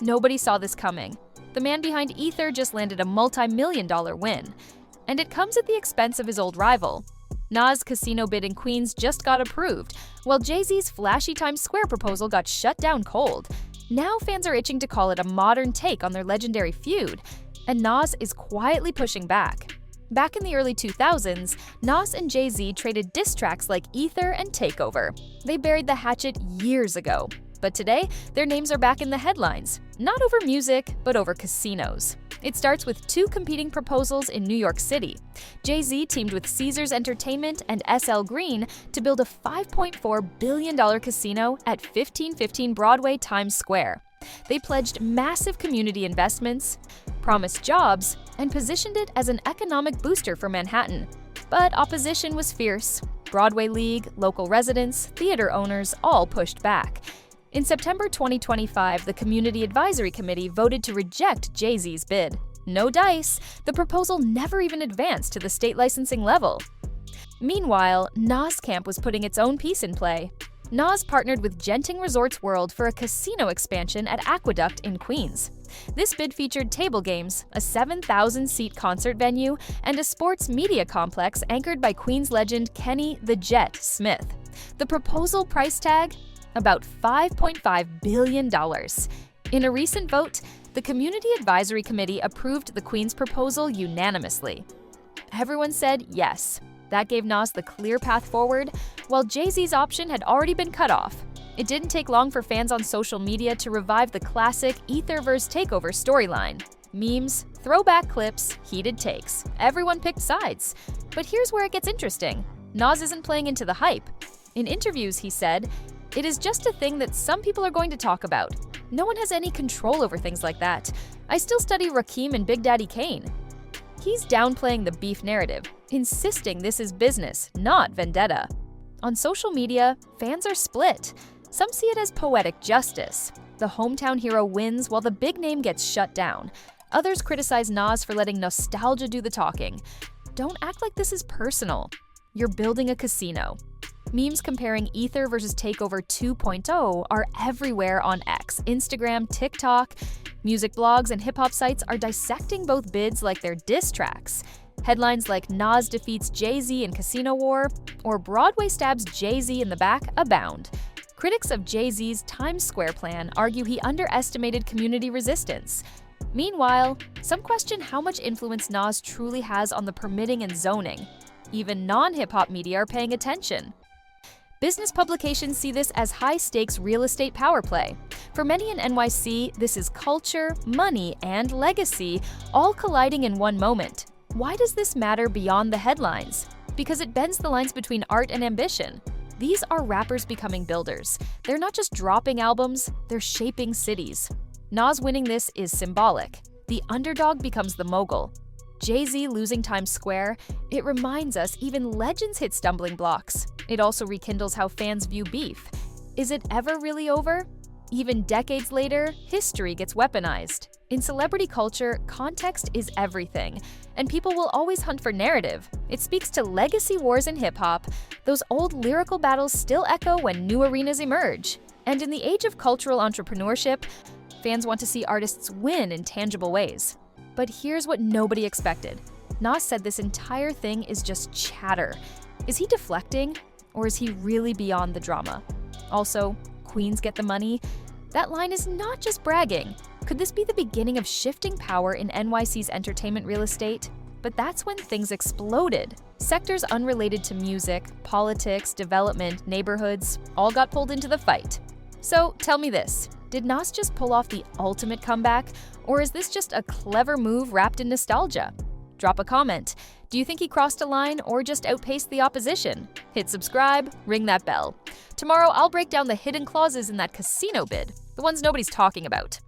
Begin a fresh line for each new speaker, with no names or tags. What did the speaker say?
Nobody saw this coming. The man behind Ether just landed a multi-million-dollar win. And it comes at the expense of his old rival. Nas' casino bid in Queens just got approved, while Jay-Z's flashy Times Square proposal got shut down cold. Now fans are itching to call it a modern take on their legendary feud, and Nas is quietly pushing back. Back in the early 2000s, Nas and Jay-Z traded diss tracks like Ether and Takeover. They buried the hatchet years ago. But today, their names are back in the headlines, not over music, but over casinos. It starts with two competing proposals in New York City. Jay-Z teamed with Caesars Entertainment and SL Green to build a $5.4 billion casino at 1515 Broadway, Times Square. They pledged massive community investments, promised jobs, and positioned it as an economic booster for Manhattan. But opposition was fierce. Broadway League, local residents, theater owners all pushed back. In September 2025, the Community Advisory Committee voted to reject Jay-Z's bid. No dice, the proposal never even advanced to the state licensing level. Meanwhile, Nas' camp was putting its own piece in play. Nas partnered with Genting Resorts World for a casino expansion at Aqueduct in Queens. This bid featured table games, a 7,000-seat concert venue, and a sports media complex anchored by Queens legend Kenny "The Jet" Smith. The proposal price tag? About $5.5 billion. In a recent vote, the Community Advisory Committee approved the Queen's proposal unanimously. Everyone said yes. That gave Nas the clear path forward, while Jay-Z's option had already been cut off. It didn't take long for fans on social media to revive the classic Ether vs. Takeover storyline. Memes, throwback clips, heated takes. Everyone picked sides. But here's where it gets interesting. Nas isn't playing into the hype. In interviews, he said, "It is just a thing that some people are going to talk about. No one has any control over things like that. I still study Rakim and Big Daddy Kane." He's downplaying the beef narrative, insisting this is business, not vendetta. On social media, fans are split. Some see it as poetic justice. The hometown hero wins while the big name gets shut down. Others criticize Nas for letting nostalgia do the talking. Don't act like this is personal. You're building a casino. Memes comparing Ether vs. Takeover 2.0 are everywhere on X, Instagram, TikTok. Music blogs and hip-hop sites are dissecting both bids like they're diss tracks. Headlines like "Nas defeats Jay-Z in Casino War" or "Broadway stabs Jay-Z in the back" abound. Critics of Jay-Z's Times Square plan argue he underestimated community resistance. Meanwhile, some question how much influence Nas truly has on the permitting and zoning. Even non-hip-hop media are paying attention. Business publications see this as high-stakes real estate power play. For many in NYC, this is culture, money, and legacy all colliding in one moment. Why does this matter beyond the headlines? Because it bends the lines between art and ambition. These are rappers becoming builders. They're not just dropping albums, they're shaping cities. Nas winning this is symbolic. The underdog becomes the mogul. Jay-Z losing Times Square, it reminds us even legends hit stumbling blocks. It also rekindles how fans view beef. Is it ever really over? Even decades later, history gets weaponized. In celebrity culture, context is everything, and people will always hunt for narrative. It speaks to legacy wars in hip-hop. Those old lyrical battles still echo when new arenas emerge. And in the age of cultural entrepreneurship, fans want to see artists win in tangible ways. But here's what nobody expected. Nas said this entire thing is just chatter. Is he deflecting? Or is he really beyond the drama? Also, Queens get the money? That line is not just bragging. Could this be the beginning of shifting power in NYC's entertainment real estate? But that's when things exploded. Sectors unrelated to music, politics, development, neighborhoods, all got pulled into the fight. So tell me this, did Nas just pull off the ultimate comeback? Or is this just a clever move wrapped in nostalgia? Drop a comment. Do you think he crossed a line or just outpaced the opposition? Hit subscribe, ring that bell. Tomorrow I'll break down the hidden clauses in that casino bid, the ones nobody's talking about.